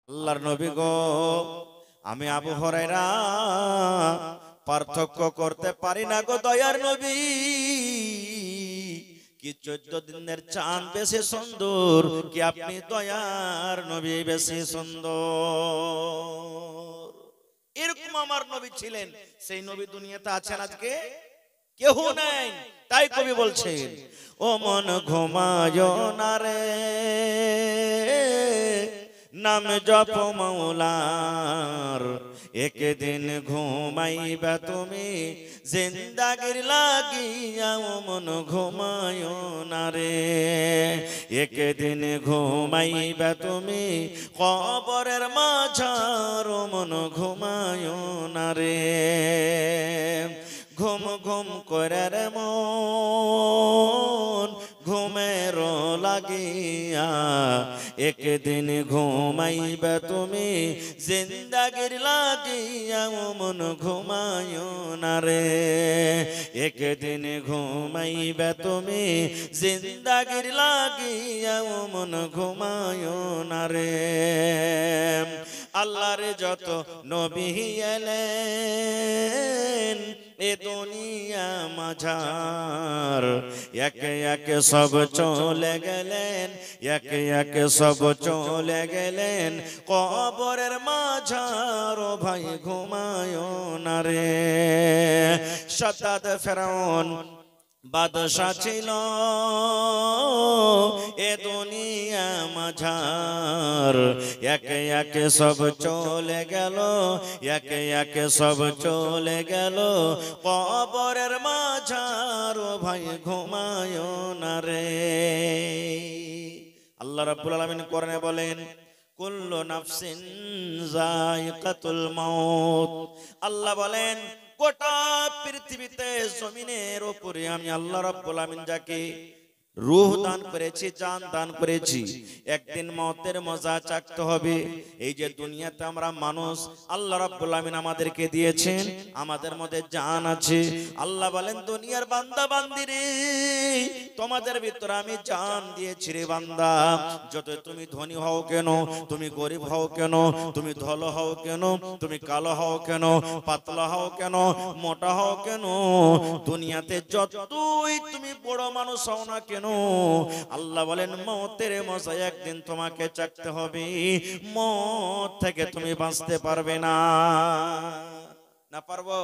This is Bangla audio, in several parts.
আল্লাহর নবী গো, আমি আবু হুরায়রা পার্থক্য করতে পারি না গো দয়ার নবী, কি 14 দিনের চাঁদ বেশি সুন্দর, কি আপনি দয়ার নবী বেশি সুন্দর। এরকম আমার নবী ছিলেন, সেই নবী দুনিয়াতে আছেন আজকে কেউ নাই। তাই কবি বলছেন, ও মন ঘুমায় না রে, নাম জপ মৌলার, একদিন ঘুমাইবা তুমি জিন্দাগির লাগিয়া। ও মন ঘুমায় না রে, একদিন ঘুমাইবা তুমি কবরের মাঝার। ও মন ঘুমায় না রে, ঘুম ঘুম করে রে মন ঘুমের লাগিয়া, একদিন ঘুমাইবে তুমি জিন্দাগির লাগিয়া। ও মন ঘুমায় না রে, একদিন ঘুমাইবে তুমি জিন্দাগির লাগিয়া। ও মন ঘুমায় না রে। আল্লাহর যত নবী এলেন এ দুনিয়া মাঝার, একে একে সব চলে গেলেন, একে একে সব চলে গেলেন কবরের মাঝার। ও ভাই ঘুমায় না রে। শতাদ ফেরাউন বাদশা ছিল এ দুনিয়া মাঝার, একে একে সব চলে গেল, একে একে সব চলে গেল কবরের মাঝার। ও ভাই ঘুমায় না রে। আল্লাহ রাব্বুল আলামিন কোরআনে বলেন, কুল্লু নাফসিন যায়িকাতুল মাউত। আল্লাহ বলেন, গোটা পৃথিবীতে জমিনের উপরে আমি আল্লাহ রাব্বুল আমিন যাকে রূহ দান করেছি, জান দান করেছি, একদিন মওতের মজা চাকতে হবে। এই যে দুনিয়াতে আমরা মানুষ, আল্লাহ রাব্বুল আমিন আমাদেরকে দিয়েছেন, আমাদের মধ্যে জান আছে। আল্লাহ বলেন, দুনিয়ার বান্দা বান্দিরে, তোমাদের ভিতরে আমি জান দিয়েছি রে বান্দা। যত তুমি ধনী হও কেন, তুমি গরিব হও কেন, তুমি ধলো হও কেন, তুমি কালো হও কেন, পাতলা হও কেন, মোটা হও কেন, দুনিয়াতে যতই তুমি বড় মানুষ হও না কেন, আল্লাহ বলেন মওতের মজা একদিন তোমাকে চাকতে হবে। মওত থেকে তুমি বাঁচতে পারবে না। না পারবো?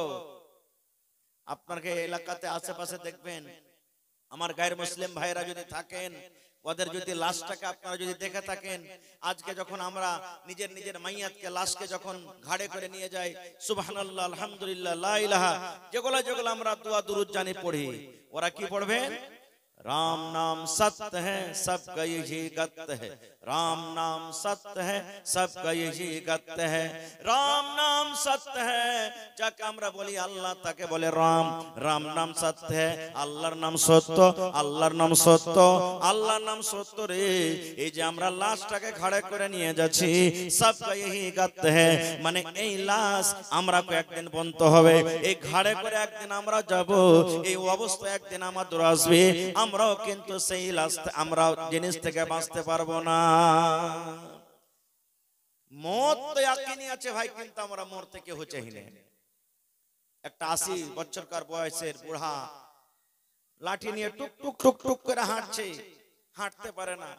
আপনাকে এলাকাতে আশেপাশে দেখবেন, আমার গায়ের মুসলিম ভাইরা যদি থাকেন, ওদের যদি লাশটাকে আপনারা যদি দেখে থাকেন, আজকে যখন আমরা নিজের নিজের মাইয়াতকে লাশকে যখন ঘাড়ে করে নিয়ে যাই, সুবহানাল্লাহ, আলহামদুলিল্লাহ, লা ইলাহা, যেগুলো যেগুলো আমরা দোয়া দুরূদ জানি পড়ি, ওরা কি পড়বেন? राम नाम सत्य है सबका यही गत्य है, राम नाम सत्य है सबका यही गत्य है, राम नाम सत्य है। যাকে আমরা বলি আল্লাহ, তাকে বলে রাম। রাম নাম সত্য है, আল্লাহর নাম সত্য, আল্লাহর নাম সত্য, আল্লাহর নাম সত্য রে। এই যে আমরা লাশটাকে ঘাড়ে করে নিয়ে যাচ্ছি, সবকা यही गत्य है, মানে এই লাশ আমরা একদিন বন্ধ হবে, এই ঘাড়ে করে একদিন আমরা যাব, এই অবস্থা একদিন আমাদের আসবে। আমরাও কিন্তু সেই লাশ, আমরা জিনিস থেকে বাঁচতে পারবো না। মত তো ইয়াকিনি আছে ভাই, কিন্তু আমরা মরতে কেউ চাই না। একটা 80 বছরকার বয়সের বুড়া লাঠি নিয়ে টুক টুক টুক টুক করে হাঁটছে, হাঁটতে পারে না।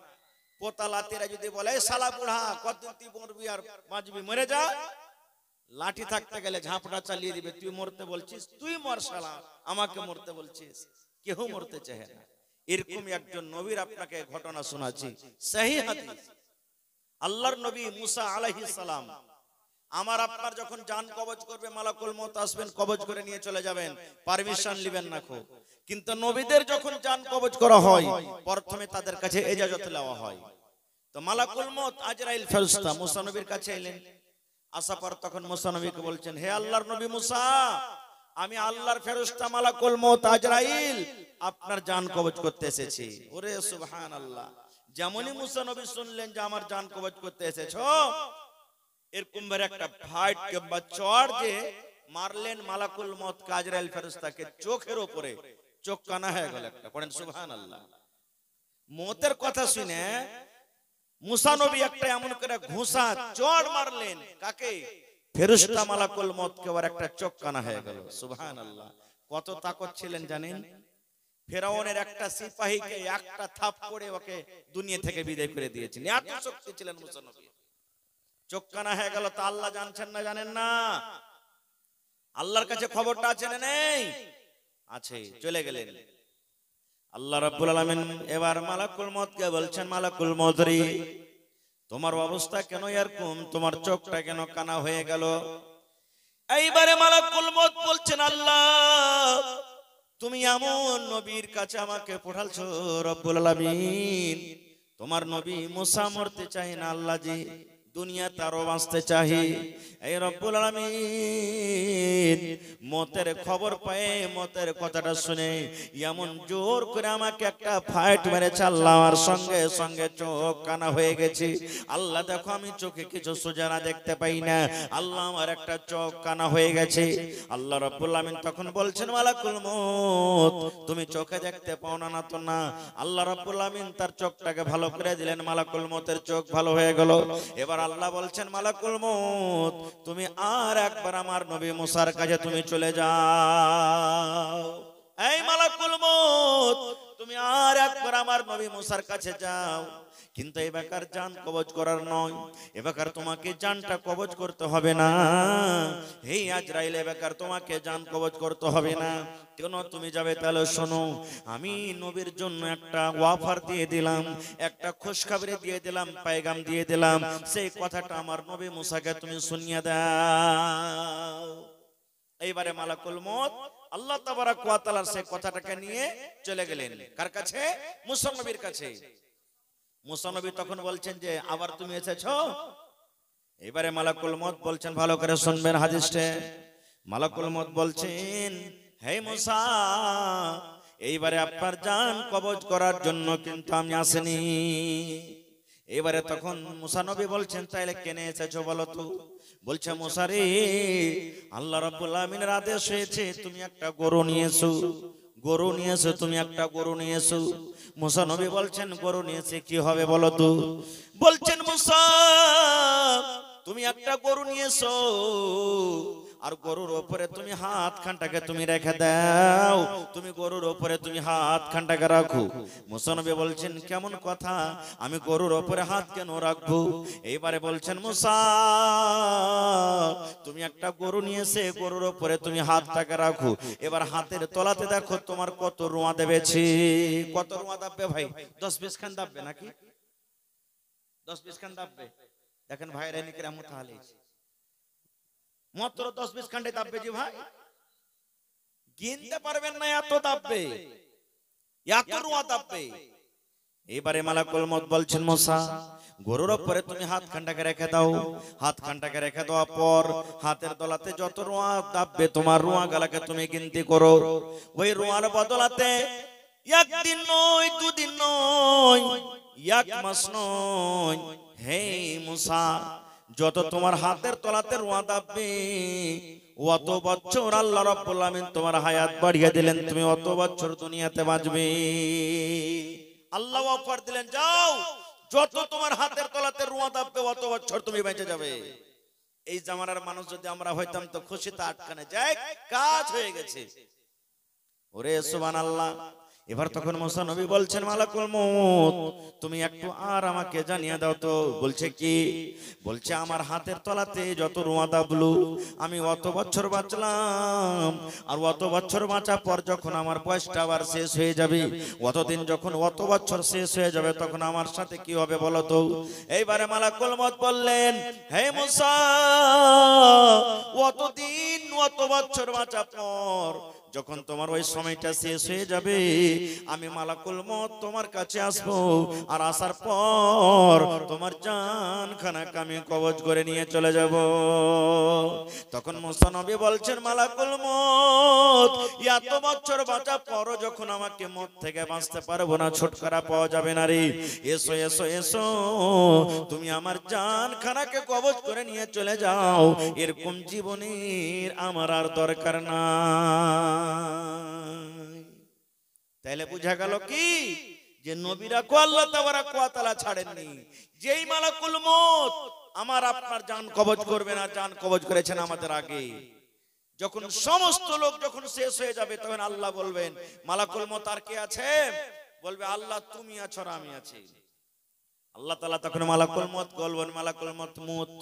পোতা লাতিরা যদি বলে, এই শালা বুড়া কতদিন তুই মরবি আর বাঁচবি, মরে যা, লাঠি থাকতে গেলে ঝাঁপটা চালিয়ে দিবে। তুই মরতে বলছিস, তুই মর শালা, আমাকে মরতে বলছিস। কেউ মরতে চায় না। এরকম একজন নবীর আপনাকে ঘটনা শোনাচ্ছি, সহিহ হাদিস। আল্লাহর নবী মুসা আলাইহিস সালাম, আমার আপনার যখন জান কবজ করবে, মালাকুল মউত আসবেন, কবজ করে নিয়ে চলে যাবেন, পারমিশন নেবেন না খো। কিন্তু নবীদের যখন জান কবজ করা হয়, প্রথমে তাদের কাছে ইজাজত নেওয়া হয়। তো মালাকুল মউত আজরাইল ফেরেশতা মুসা নবীর কাছে এলেন। আসার পর তখন মুসা নবীকে বলছেন, হে আল্লাহর নবী মুসা, আমি আল্লাহর ফেরেশতা মালাকুল মউত আজরাইল আপনার জান কবজ করতে এসেছি। ওরে সুবহানাল্লাহ! যেমনই মুসা নবী শুনলেন যে আমার জান কবজ করতে এসেছো, এরকম ভাবে একটা ফাইট কিংবা চড় যে মারলেন মালাকুল মউত আজরাইল ফেরেশতাকে চোখের উপরে, চোখ কানা হয়ে গেল একটা। পড়েন সুবহানাল্লাহ। মউতের কথা শুনে মুসা নবী একটা এমন করে ঘুষা চড় মারলেন, কাকে? ফেরেশতা মালাকুল মউত কে, আর একটা চোখ কানা হয়ে গেল। সুবহানাল্লাহ। কত তাকত ছিলেন জানেন? ফেরাউনের একটা সিপাহীকে একটা থাপ করে ওকে দুনিয়া থেকে বিদায় করে দিয়েছেন, এত শক্তি ছিলেন মুসা নবী। চোখ কানা হয়ে গেল, তা আল্লাহ জানছেন না জানেন না? আল্লাহর কাছে খবরটা আছে না নেই? আছে। চলে গেলেন আল্লাহ রাব্বুল আলামিন। এবার মালাকুল মউত কে বলছেন, মালাকুল মউত রে, তোমার অবস্থা কেন এরকম? তোমার চোখটা কেন কানা হয়ে গেল? এইবারে মালাকুল মউত বলছেন, আল্লাহ তুমি এমন নবীর কাছে আমাকে পাঠালছো রব্বুল আলামিন, তোমার নবী মুসা মরতে চায় না আল্লাহ জি, দুনিয়া তারও বাঁচতে চাই। এই রব্বুল আলামিন মতের খবর পায়ে, মতের কথাটা শুনে এমন জোর করে আমাকে একটা ফাইট মেরেছে আল্লাহ, আর সঙ্গে সঙ্গে চোখ কানা হয়ে গেছে। আল্লাহ দেখো আমি চোখে কিছু সোজা না দেখতে পাই না, আল্লাহ আমার একটা চোখ কানা হয়ে গেছে। আল্লাহ রব্বুল আলামিন তখন বলছেন, মালাকুল মউত তুমি চোখে দেখতে পাও না, না তো না। আল্লাহ রব্বুল আলামিন তার চোখটাকে ভালো করে দিলেন, মালাকুল মউতের চোখ ভালো হয়ে গেল। এবার আল্লাহ বলছেন, মালাকুল মউত তুমি আর একবার আমার নবী মুসার কাছে তুমি চলে যাও। এই মালাকুল মউত তুমি আর একবার আমার নবী মুসার কাছে যাও, কিন্তু এই বেকার জান কবজ করার নয়, এ বেকার তোমাকে জানটা কবজ করতে হবে না। হে আজরাইল, এ বেকার তোমাকে জান কবজ করতে হবে না। কেন তুমি যাবে? তাহলে শোনো, আমি নবীর জন্য একটা ওয়াফার দিয়ে দিলাম, একটা খুশখবরি দিয়ে দিলাম, পায়গাম দিয়ে দিলাম, সেই কথাটা আমার নবী মুসাকে তুমি শুনিয়ে দাও। এইবারে মালাকুল মউত আল্লাহ তাবারাক ওয়া তাআলার সেই কথাটাকে নিয়ে চলে গেলেন কার কাছে? মুসা নবীর কাছে। মুসা নবী তখন বলছেন যে আবার তুমি এসেছো? এবারে মালাকুল মউত বলছেন, ভালো করে শুনবেন হাদিসটা। মালাকুল মউত বলছেন, হে মুসা, এইবারে আপনার জান কবজ করার জন্য কিন্তু আমি আসিনি। এবারে তখন মুসা নবী বলছেন, তাইলে কেন এসেছো বলো তো? বলছে, মুসা রে, আল্লাহ রাব্বুল আলামিনের আদেশ হয়েছে তুমি একটা গরু নিয়ে এসো, গরু নিয়ে এসো, তুমি একটা গরু নিয়ে এসো। মুসা নবী বলছেন, গরু নিয়ে এসে কি হবে বলো তো? বলছেন, মুসা তুমি একটা গরু নিয়ে এসো, আর গরুর উপরে তুমি হাত খানটাকে তুমি রেখে দাও, তুমি গরুর উপরে তুমি হাত খানটাকে রাখো। মুসা নবী বলছেন, কেমন কথা, আমি গরুর উপরে হাত কেন রাখবো? এইবারে বলছেন, মুসা তুমি একটা গরু নিয়ে এসে গরুর উপরে তুমি হাতটাকে রাখো, এবার হাতের তলাতে দেখো তোমার কত রোঁয়া দেবেছি। কত রোঁয়া দাববে ভাই? 10-20 খান দাববে নাকি? 10-20 খান দাববে? দেখেন ভাইরা নিকে রামত হালে মাত্র 10-20 খান্ডে দাববে জি ভাই, গিনতে পারবেন না, এত দাববে, এত রোঁয়া দাববে। এবারে মালাকুল মউত বলছেন, মুসা গরুর উপরে তুমি হাত খানটাকে রেখে দাও, হাত খানটাকে রেখে দেওয়ার পর হাতের তলাতে যত রোঁয়া দাববে তোমার রোঁয়া গালাকে তুমি গিনতি করো। ওই রোঁয়ার বদলাতে একদিন নয়, দুদিন নয়, এক মাস নয়, হে মুসা যত তোমার হাতের তলাতে রোঁয়া দাববে অত বছর আল্লাহ রাব্বুল আলামিন তোমার হায়াত বাড়িয়ে দিলেন, তুমি অত বছর দুনিয়াতে বাঁচবে। আল্লাহ অফার দিলেন, যাও যত তোমার হাতের তলাতে রোঁয়া দাববে অত বছর তুমি বেঁচে যাবে। এই জামানার মানুষ যদি আমরা হইতাম তো খুশিতে আটকানে যায়, কাজ হয়ে গেছে। ওরে সুবহানাল্লাহ। এবার তখন মুসা নবী বলছেন, মালাকুল মউত তুমি একটু আর আমাকে জানিয়ে দাও তো। বলছে কি? বলছে, আমার হাতের তলাতে যত রোঁয়া দাবলো আমি অত বছর বাঁচলাম, আর অত বছর বাঁচার পর যখন আমার বয়সটা আবার শেষ হয়ে যাবে, অতদিন যখন অত বছর শেষ হয়ে যাবে তখন আমার সাথে কি হবে বলো তো? এইবারে মালাকুল মউত বললেন, হে মুসা অতদিন অত বছর বাঁচার পর যখন তোমার ওই সময়টা শেষ হয়ে যাবে আমি মালাকুল মউত তোমার কাছে আসবো, আর আসার পর তোমার জান খানাকে আমি কবজ করে নিয়ে চলে যাব। তখন মুসা নবী বলছেন, মালাকুল মউত এত বছর বাঁচার পরও যখন আমাকে মত থেকে বাঁচতে পারবো না, ছুটকারা পাওয়া যাবে না রে, এসো এসো এসো তুমি আমার জান খানাকে কবজ করে নিয়ে চলে যাও, এরকম জীবনের আমার আর দরকার না। তাইলে বুঝা গেল কি যে নবীরা কো আল্লাহ তাবারাক ওয়া তাআলা ছাড়েননি। যেই মালাকুল মউত আমার আপনার জান কবজ করবে না, জান কবজ করেছেন আমাদের আগে। যখন সমস্ত লোক যখন শেষ হয়ে যাবে তখন আল্লাহ বলবেন মালাকুল মউত আর কে আছে? বলবে আল্লাহ তুমি আছো আর আমি আছি। আল্লাহ তাআলা তখন মালাকুল মউত বলবেন মালাকুল মউত মুত,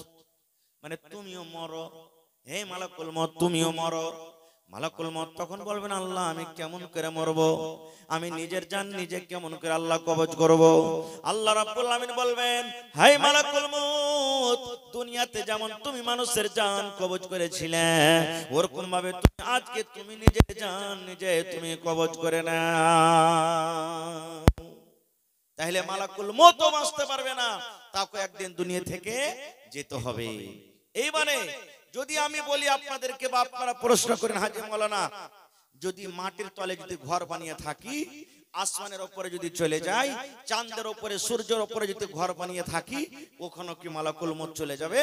মানে তুমিও মরো, হে মালাকুল মউত তুমিও মরো। মালাকুল মউত তখন বলবেন আল্লাহ আমি কেমন করে মরবো, আমি নিজের জান নিজে কেমন করে আল্লাহ কবজ করব? আল্লাহ রাব্বুল আলামিন বলবেন হে মালাকুল মউত দুনিয়াতে যেমন তুমি মানুষের জান কবজ করেছিলে ওরকম ভাবে আজকে তুমি নিজের জান নিজে তুমি কবজ করে নাও। তাহলে মালাকুল মউতও বাঁচতে পারবে না, তাকে একদিন দুনিয়া থেকে যেতে হবে। এইবারে যদি আমি বলি আপনাদেরকে বা আপনারা প্রশ্ন করেন হাজী মাওলানা, যদি মাটির তলে যদি ঘর বানিয়ে থাকি, আসমানের উপরে যদি চলে যাই, চাঁদের উপরে সূর্যের উপরে যদি ঘর বানিয়ে থাকি, ওখানে কি মালাকুল মউত চলে যাবে?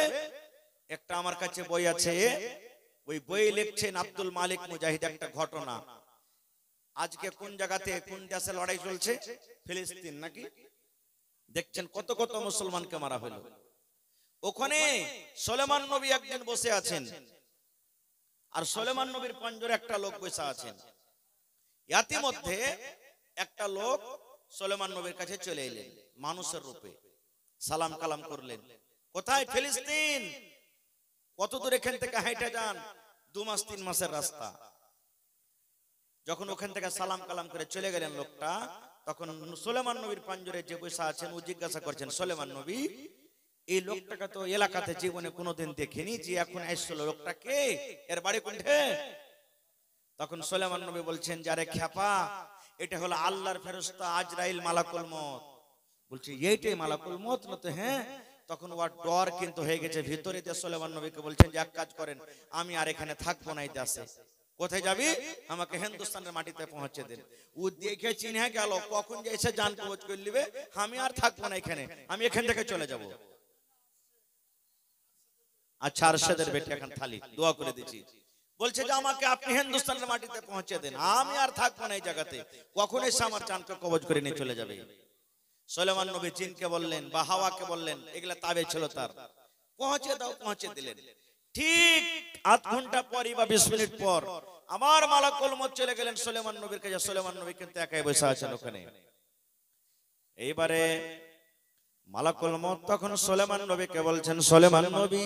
একটা আমার কাছে বই আছে, ওই বই লিখছেন আব্দুল মালিক মুজাহিদ একটা ঘটনা। আজকে কোন জায়গাতে কোন দেশে লড়াই চলছে? ফিলিস্তিন নাকি? দেখছেন কত কত মুসলমানকে মারা হলো। ওখানে সুলেমান নবী একদিন বসে আছেন, আর সুলেমান নবীর পাঞ্জরে একটা লোক বসে আছেন। ইতিমধ্যে একটা লোক সুলেমান নবীর কাছে চলে এলেন মানুষের রূপে, সালাম কালাম করলেন। কোথায়? ফিলিস্তিন। কত দূর এখান থেকে হেঁটে যান? 2 মাস 3 মাসের রাস্তা। যখন ওখান থেকে সালাম কালাম করে চলে গেলেন লোকটা, তখন সুলেমান নবীর পাঞ্জরে যে বসে আছেন ও জিজ্ঞাসা করছেন সুলেমান নবী এই লোকটাকে তো এলাকাতে জীবনে কোনোদিন দেখিনি, যে এখন আসছিল লোকটা কে, এর বাড়ি কোনটা? তখন সুলেমান নবী বলছেন যারে খ্যাপা, এটা হলো আল্লাহর ফেরেশতা আজরাইল মালাকুল মউত। বলছে এইটাই মালাকুল মউত না? তো হ্যাঁ। তখন ওর ডর কিন্তু হয়ে গেছে ভিতরে। দিয়ে সুলেমান নবীকে বলছেন যে এক কাজ করেন, আমি আর এখানে থাকবো না এই দেশে। কোথায় যাবি? আমাকে হিন্দুস্তানের মাটিতে পৌঁছে দেন। ও দেখে চিনে গেল কখন যে এসে জান কবজ করে নিবে, আমি আর থাকবো না এখানে, আমি এখান থেকে চলে যাব। আচ্ছা আরশাদের বেটি এখন থালি দোয়া করে দিচ্ছি, বলছে যে আমাকে আপনি হিন্দুস্তানের মাটিতে পৌঁছে দেন, আমি আর থাকবো না এই জায়গাতে, কখন এসে আমার জানকে কবজ করে নিয়ে চলে যাবে। সুলেমান নবী জিনকে বললেন বা হাওয়াকে বললেন, এগুলা তাবে ছিল তার, পৌঁছে দাও, পৌঁছে দিলেন। ঠিক আধ ঘন্টা পর বা 20 মিনিট পর আমার মালাকুল মউত চলে গেলেন সুলেমান নবীর কাছে। সুলেমান নবী কিন্তু একাই বসে আছেন ওখানে। এইবারে মালাকুল মউত তখন সুলেমান নবীকে বলছেন সুলেমান নবী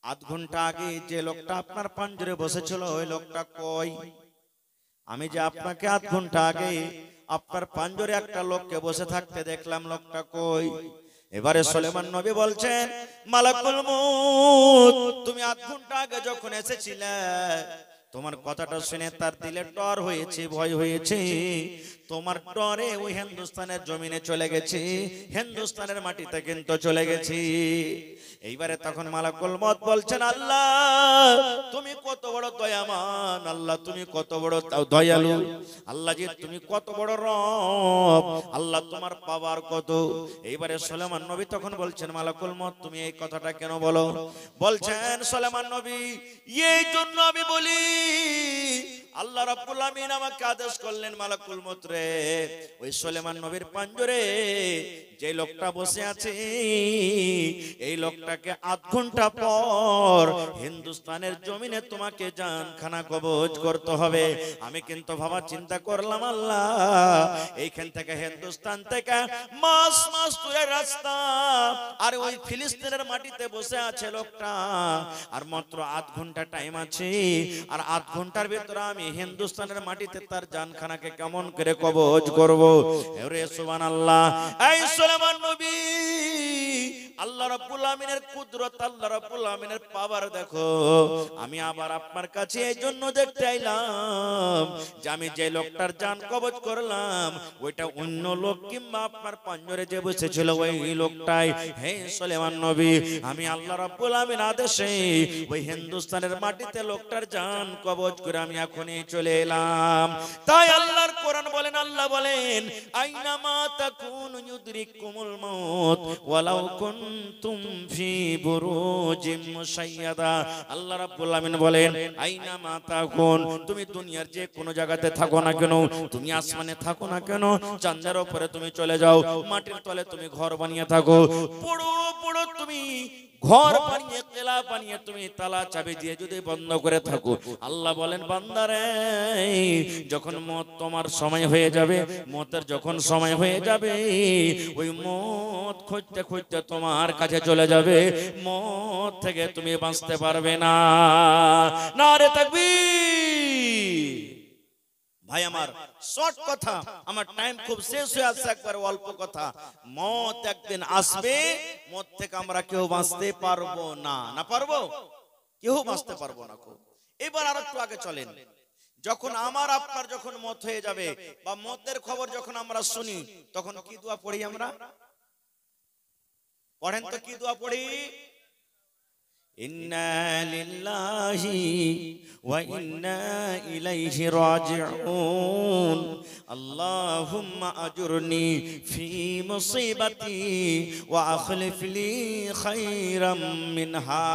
আধ ঘন্টা আগে যে লোকটা আপনার পাঞ্জরে বসেছিল ওই লোকটা কই? আমি যে আপনাকে আধ ঘন্টা আগে আপনার পাঞ্জরে একটা লোককে বসে থাকতে দেখলাম, লোকটা কই? এবারে সুলেমান নবী বলছেন মালাকুল মউত তুমি আধ ঘন্টা আগে যখন এসেছিলে তোমার কথাটা শুনে তার দিলে ডর হয়েছে, ভয় হয়েছে। তোমার ডরে ওই হিন্দুস্তানের জমিনে চলে গেছি, হিন্দুস্তানের মাটিতে কিন্তু চলে গেছি। এইবারে তখন মালাকুল মউত বলছেন আল্লাহ তুমি কত বড় দয়াবান, আল্লাহ তুমি কত বড় দয়ালু, আল্লাহ জি তুমি কত বড় রব, আল্লাহ তোমার পাওয়ার কত। এইবারে সুলেমান নবী তখন বলছেন মালাকুল মউত তুমি এই কথাটা কেন বলো? বলছেন সুলেমান নবী এই জন্য আমি বলি আল্লাহ রাব্বুল আমিন আমাকে আদেশ করলেন মালাকুল মউত রে ওই সুলেমান নবীর পাঞ্জরে যে লোকটা বসে আছে এই লোকটাকে আধ ঘন্টা পর হিন্দুস্তানের জমিনে তোমাকে জানখানা কবজ করতে হবে। আমি কিন্তু ভাবা চিন্তা করলাম আল্লাহ এইখান থেকে হিন্দুস্তান থেকে মাস মাস দূরের রাস্তা, আর ওই ফিলিস্তিনের মাটিতে বসে আছে লোকটা, আর মাত্র আধ ঘন্টা টাইম আছে, আর আধ ঘন্টার ভিতরে আমি হিন্দুস্তানের মাটিতে তার জানখানাকে কেমন করে কবজ করব? ওরে সুবহানাল্লাহ। এই সুলেমান নবী আল্লাহ রাব্বুল আমিনের কুদরত, আল্লাহ রাব্বুল আমিনের পাওয়ার দেখো। আমি আবার আপনার কাছে এই জন্য দেখতে আইলাম যে আমি যে লোকটার জান কবজ করলাম ওইটা অন্য লোক কিংবা আপনার পাঞ্জরে যে বসেছিল ওই লোকটাই। হে সুলেমান নবী আমি আল্লাহ রাব্বুল আমিন আদেশে ওই হিন্দুস্তানের মাটিতে লোকটার জান কবজ করে আমি এখনই চলে এলাম। তাই আল্লাহর কোরআন বলেন, আল্লাহ বলেন আইনামা তাকুনু ইউদরিক ইউদরিকুমুল মাউত ওয়ালাউ কুনতুম ফি বুরুজিম মুশাইয়াদা। আল্লাহ রাব্বুল আলামিন বলেন, আইনা মা তাকুন, তুমি দুনিয়ার যে কোনো জায়গাতে থাকো না কেন, তুমি আসমানে থাকো না কেন, চাঁদের উপরে তুমি চলে যাও, মাটির তলে তুমি ঘর বানিয়ে থাকো, বড় বড় তুমি ঘর বানিয়ে কেলা বানিয়ে তুমি তালা চাবি দিয়ে যদি বন্ধ করে থাকো, আল্লাহ বলেন বান্দারে যখন মত তোমার সময় হয়ে যাবে, মতের যখন সময় হয়ে যাবে, ওই মত খুঁজতে খুঁজতে তোমার কাছে চলে যাবে, মত থেকে তুমি বাঁচতে পারবে না। নারে তাকবীর। ভাই আমার শর্ট কথা, আমার টাইম খুব শেষ হয়ে আসছে, একবার অল্প কথা। মত একদিন আসবে, মত থেকে আমরা কেউ বাঁচতে পারবো না। না পারবো? কেউ বাঁচতে পারবো না। এবার আর একটু আগে চলেন। যখন আমার আপনার যখন মত হয়ে যাবে বা মতের খবর যখন আমরা শুনি, তখন কি দোয়া পড়ি আমরা? পড়েন তো, কি দোয়া পড়ি? ইন্না লিল্লাহি ওয়া ইন্না ইলাইহি রাজিউন, আল্লাহুম্মা আজুরনি ফি মুসিবাতি ওয়া আখলিফ লি খায়রাম মিনহা।